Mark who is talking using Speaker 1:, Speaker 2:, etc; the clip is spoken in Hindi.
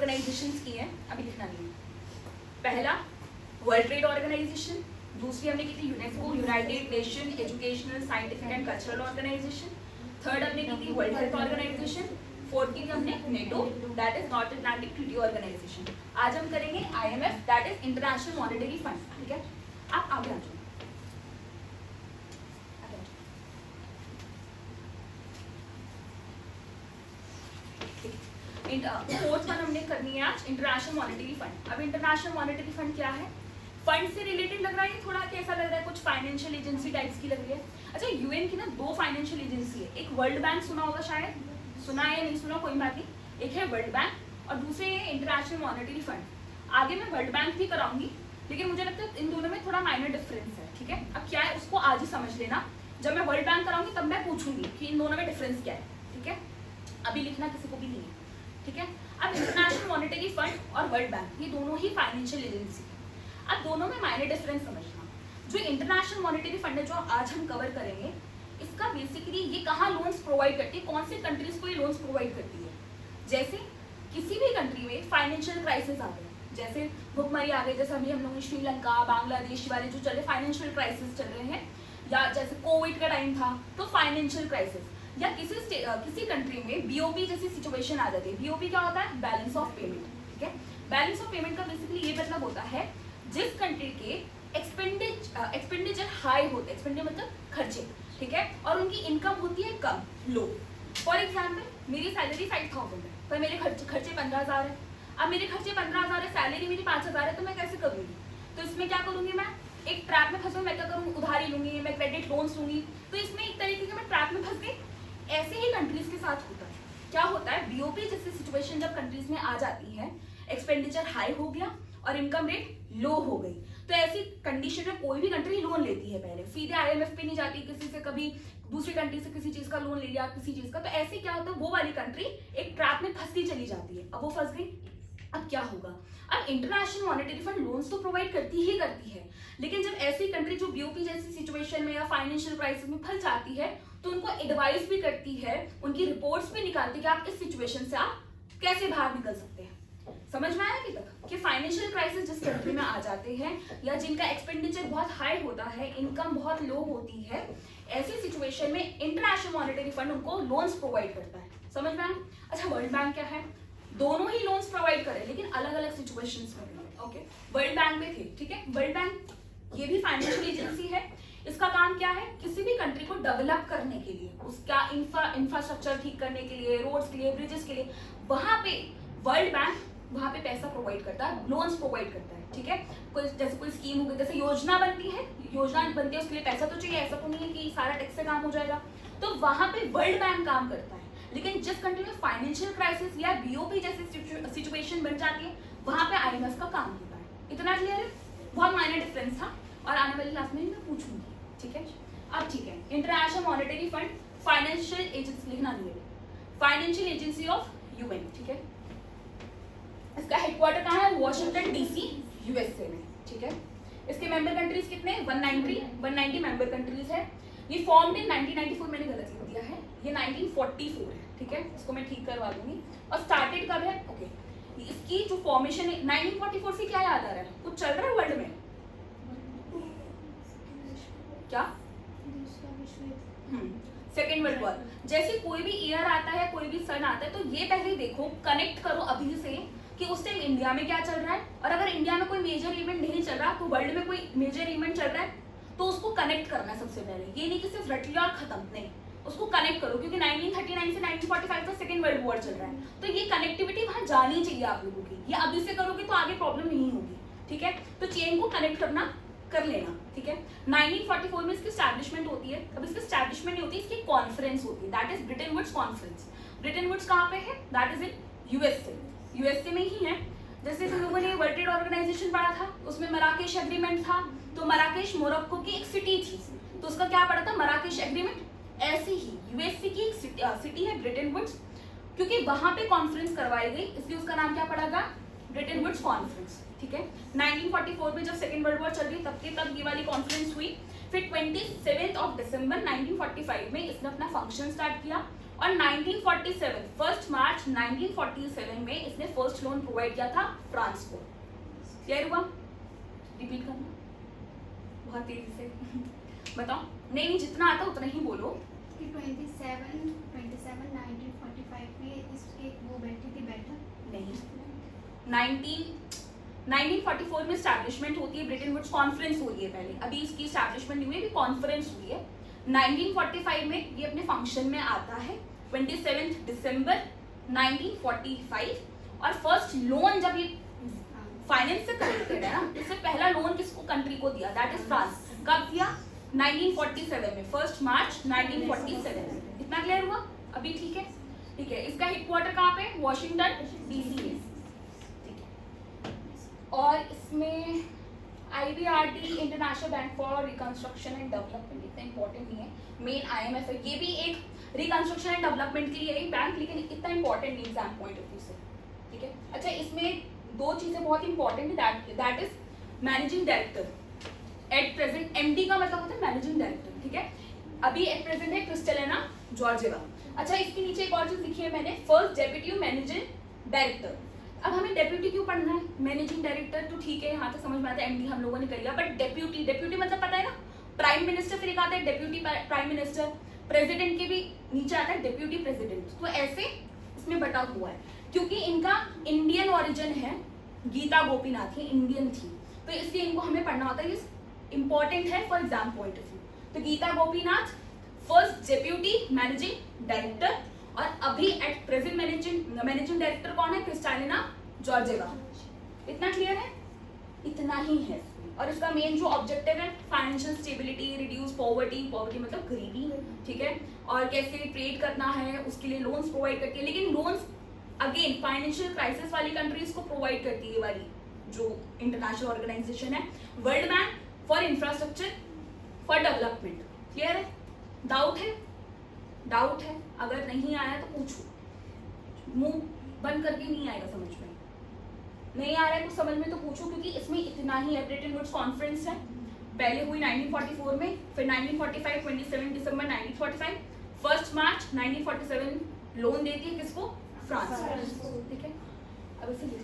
Speaker 1: ऑर्गेनाइजेशंस की हैं, अभी लिखना नहीं है। पहला वर्ल्ड ट्रेड ऑर्गेनाइजेशन, दूसरी हमने की थी UNESCO United Nation Educational Scientific and Cultural Organization, third हमने की थी वर्ल्ड हेल्थ ऑर्गेनाइजेशन, फोर्थ की हमने NATO that is North Atlantic Treaty Organization. आज हम करेंगे IMF that is International Monetary Fund. ठीक है, आप आगे आ जाओ। फोर्थ वन हमने करनी है आज इंटरनेशनल मॉनेटरी फंड। अब इंटरनेशनल मॉनेटरी फंड क्या है? फंड से रिलेटेड लग रहा है, थोड़ा कैसा लग रहा है, कुछ फाइनेंशियल एजेंसी टाइप्स की लग रही है। अच्छा, यूएन की ना दो फाइनेंशियल एजेंसी है, एक वर्ल्ड बैंक, सुना होगा शायद, सुना है या नहीं सुना कोई बात नहीं, एक है वर्ल्ड बैंक और दूसरे है इंटरनेशनल मॉनेटरी फंड। आगे मैं वर्ल्ड बैंक भी कराऊंगी, लेकिन मुझे लगता है इन दोनों में थोड़ा माइनर डिफरेंस है। ठीक है, अब क्या है उसको आज ही समझ लेना, जब मैं वर्ल्ड बैंक कराऊंगी तब मैं पूछूंगी कि इन दोनों में डिफरेंस क्या है। ठीक है, अभी लिखना किसी को भी नहीं है। ठीक है, अब इंटरनेशनल मॉनेटरी फंड और वर्ल्ड बैंक ये दोनों ही फाइनेंशियल एजेंसी है। अब दोनों में माइनर डिफरेंस समझना। जो इंटरनेशनल मॉनेटरी फंड है जो आज हम कवर करेंगे, इसका बेसिकली ये कहाँ लोन्स प्रोवाइड करती है, कौन से कंट्रीज को ये लोन्स प्रोवाइड करती है। जैसे किसी भी कंट्री में फाइनेंशियल क्राइसिस आ गए, जैसे भुखमरी आ गई, जैसे अभी हम लोग श्रीलंका बांग्लादेश वाले जो चले फाइनेंशियल क्राइसिस चल रहे हैं, या जैसे कोविड का टाइम था तो फाइनेंशियल क्राइसिस, या किसी कंट्री में बीओपी जैसी सिचुएशन आ जाती है। बीओपी क्या होता है? Balance of payment. ठीक है, बैलेंस ऑफ पेमेंट का बेसिकली ये मतलब होता है जिस कंट्री के एक्सपेंडिचर हाई होते हैं, एक्सपेंडिचर मतलब खर्चे, ठीक है, और उनकी इनकम होती है कम, लो। फॉर एग्जाम्पल मेरी सैलरी 5000 है पर मेरे खर्चे 15,000 है। अब मेरे खर्चे 15,000 है, सैलरी मेरी 5,000 है, तो मैं कैसे करूँगी? तो इसमें क्या करूँगी, मैं एक ट्रैप में फंसूँ, मैं क्या करूँ, उधारी लूंगी, मैं क्रेडिट लोन्स लूंगी, तो इसमें एक तरीके से मैं ट्रैप में फंस गई। ऐसे ही कंट्रीज के साथ होता है। क्या होता है, बीओपी जैसी सिचुएशन जब कंट्रीज में आ जाती है, एक्सपेंडिचर हाई हो गया और इनकम रेट लो हो गई, तो ऐसी कंडीशन में कोई भी कंट्री लोन लेती है, पहले सीधे IMF पे नहीं जाती, किसी से कभी दूसरी कंट्री से किसी चीज का लोन ले लिया, किसी चीज का, तो ऐसे क्या होता है, वो वाली कंट्री एक ट्रैप में फंसती चली जाती है। अब वो फंस गई, अब क्या होगा? अब इंटरनेशनल मॉनेटरी फंड लोन्स तो प्रोवाइड करती है, लेकिन जब ऐसी कंट्री जो बीओपी जैसी सिचुएशन में या फाइनेंशियल क्राइसिस में फंस जाती है, तो उनको एडवाइस भी करती है, उनकी रिपोर्ट्स भी निकालती है कि आप इस सिचुएशन से आप कैसे बाहर निकल सकते हैं। समझ में आया अभी तक कि फाइनेंशियल क्राइसिस जिस कंट्री में आ जाते हैं, या जिनका एक्सपेंडिचर बहुत हाई होता है, इनकम बहुत लो होती है, ऐसी सिचुएशन में इंटरनेशनल मॉनेटरी फंड उनको लोन्स प्रोवाइड करता है। समझ में आया? अच्छा, वर्ल्ड बैंक क्या है? दोनों ही लोन्स प्रोवाइड करे, लेकिन अलग अलग सिचुएशंस में। ओके, वर्ल्ड बैंक में थे, ठीक है, वर्ल्ड बैंक ये भी फाइनेंशियल एजेंसी है। इसका काम क्या है? किसी भी कंट्री को डेवलप करने के लिए, उसका इंफ्रास्ट्रक्चर ठीक करने के लिए, रोड्स के लिए, ब्रिजेस के लिए, वहां पे वर्ल्ड बैंक वहां पे पैसा प्रोवाइड करता है, लोन्स प्रोवाइड करता है। ठीक है, जैसे कोई स्कीम हो गई, जैसे योजना बनती है, उसके लिए पैसा तो चाहिए, ऐसा तो नहीं है कि सारा टैक्स से काम हो जाएगा, तो वहां पे वर्ल्ड बैंक काम करता है। लेकिन जिस कंट्री में फाइनेंशियल क्राइसिस या बीओपी जैसी सिचुएशन बन जाती है, वहां पे IMF का काम होता है। इतना क्लियर है? बहुत माइनर डिफरेंस था और आने वाली क्लास में मैं पूछूंगी। ठीक है, अब ठीक है, international Monetary fund financial agency, लिखना नहीं है, फाइनेंशियल एजेंसी ऑफ UN। ठीक है, इसका हेडक्वार्टर कहाँ है? वॉशिंगटन DC USA में। ठीक है, इसके मेंबर कंट्रीज कितने? 190 मेंबर कंट्रीज है। ये फॉर्म्ड इन 1994, मैंने गलत लिख दिया है, ये 1944 है। ठीक है, इसको मैं ठीक करवा दूंगी। और स्टार्टेड कब है? ओके, इसकी जो फॉर्मेशन है 1944 से क्या याद आ रहा है? कुछ चल रहा है वर्ल्ड में क्या? Second world war. जैसे कोई भी ईयर आता है, कोई भी सन आता है, तो ये पहले देखो, कनेक्ट करो अभी से कि उस टाइम इंडिया में क्या चल रहा है, और अगर इंडिया में कोई मेजर इवेंट नहीं चल रहा तो वर्ल्ड में कोई मेजर इवेंट चल रहा है, तो उसको कनेक्ट करना है सबसे पहले। ये नहीं कि सिर्फ रट लिया और खत्म, नहीं, उसको कनेक्ट करो, क्योंकि 1939 से 1945 तक सेकेंड वर्ल्ड वॉर चल रहा है, तो ये कनेक्टिविटी वहां जानी चाहिए आप लोगों की। ये अभी से करोगे तो आगे प्रॉब्लम नहीं होगी। ठीक है, तो चेन को कनेक्ट करना कर लेना। ठीक है, 1944 में इसकी स्टैब्लिशमेंट होती है। अब इसकी स्टैब्लिशमेंट नहीं होती, इसकी कॉन्फ्रेंस होती है, that is Bretton Woods conference. Bretton Woods कहाँ पे है? दैट इज इन यूएसए में ही है। जैसे तुम लोगों ने वर्ल्ड ट्रेड ऑर्गेनाइजेशन पढ़ा था, उसमें मराकेश एग्रीमेंट था, तो मराकेश मोरक्को की एक सिटी थी, तो उसका क्या पड़ा था? Marrakesh agreement. ऐसे ही यूएसए की एक सिटी है ब्रिटेन वुड्स, क्योंकि वहां पे कॉन्फ्रेंस करवाई गई, इसलिए उसका नाम क्या पड़ेगा? Bretton Woods conference. ठीक है, 1944 में जब सेकेंड वर्ल्ड वॉर चल रही तब ये वाली कॉन्फ्रेंस हुई। फिर 27 दिसंबर 1945 में इसने अपना फंक्शन स्टार्ट किया और 1947 1 मार्च 1947 में इसने फर्स्ट लोन प्रोवाइड किया था फ्रांस को। क्लियर हुआ? रिपीट करना बहुत तेजी से बताओ। नहीं, जितना आता उतना ही बोलो।
Speaker 2: 1945 में इसके वो बैठी थी बैठक
Speaker 1: नहीं, 1944 में स्टैब्लिशमेंट होती है, ब्रिटेन वुड्स कॉन्फ्रेंस हो रही है पहले, अभी इसकी स्टैब्लिशमेंट नहीं हुई, अभी कॉन्फ्रेंस हुई है। 1945 में ये अपने फंक्शन में आता है 27 दिसंबर 1945। और फर्स्ट लोन जब ये फाइनेंस से कनेक्टेड है ना, इससे पहला लोन किसको कंट्री को दिया, दैट इज फ्रांस। कब दिया? 1947 में, 1 मार्च 1947 में। इतना क्लियर हुआ? अभी ठीक है? ठीक है। इसका हेडक्वार्टर कहाँ पे? वॉशिंगटन डीसी में। ठीक है। और इसमें IBRD international bank for reconstruction and development इतना इंपॉर्टेंट नहीं है, मेन IMF है, ये भी एक रिकंस्ट्रक्शन एंड डेवलपमेंट के लिए एक बैंक, लेकिन इतना इंपॉर्टेंट नहीं एग्जाम पॉइंट ऑफ व्यू से। ठीक है। अच्छा, इसमें दो चीजें बहुत इंपॉर्टेंट है, that is managing director. At present MD का मतलब होता है मैनेजिंग डायरेक्टर। ठीक है। अभी एट प्रेजेंट है क्रिस्टलिना जॉर्जिएवा। अच्छा, इसके नीचे एक और चीज लिखी है मैंने, फर्स्ट डेप्यूटी मैनेजिंग डायरेक्टर। अब हमें डेप्यूटी क्यों पढ़ना है? मैनेजिंग डायरेक्टर तो ठीक है, यहाँ तक समझ में आता है, MD हम लोगों ने कर लिया, बट डेप्यूटी मतलब पता है ना, प्राइम मिनिस्टर, फिर एक आता है डेप्यूटी प्राइम मिनिस्टर, प्रेसिडेंट के भी नीचे आता है डेप्यूटी प्रेसिडेंट। तो ऐसे इसमें बटा हुआ है, क्योंकि इनका इंडियन ओरिजिन है, गीता गोपीनाथ ही इंडियन थी, तो इसलिए इनको हमें पढ़ना होता है, ये इंपॉर्टेंट है for exam point of view. तो Gita Gopinath first deputy managing director, और अभी एट प्रेजेंट मैनेजिंग डायरेक्टर कौन है? Kristalina Georgieva. इतना क्लियर है? इतना ही है। और इसका मेन जो ऑब्जेक्टिव है, फाइनेंशियल स्टेबिलिटी, रिड्यूस पॉवर्टी मतलब गरीबी। ठीक है। और कैसे ट्रेड करना है उसके लिए लोन्स प्रोवाइड करती है, लेकिन लोन्स अगेन फाइनेंशियल क्राइसिस वाली कंट्रीज को प्रोवाइड करती है, वाली जो इंटरनेशनल ऑर्गेनाइजेशन है, world bank for infrastructure for development. Clear है? डाउट है? डाउट है? अगर नहीं आया तो पूछो, मुंह बंद करके नहीं आएगा समझ में, नहीं आ रहा है कुछ समझ में तो पूछो, क्योंकि इसमें इतना ही है। ब्रिटेन वुड्स कॉन्फ्रेंस है, पहले हुई 1944 में, फिर 1945 27 दिसंबर 1945, 1 मार्च 1947 लोन देती है किसको? फ्रांस। ठीक है। अब इसे लिख लो।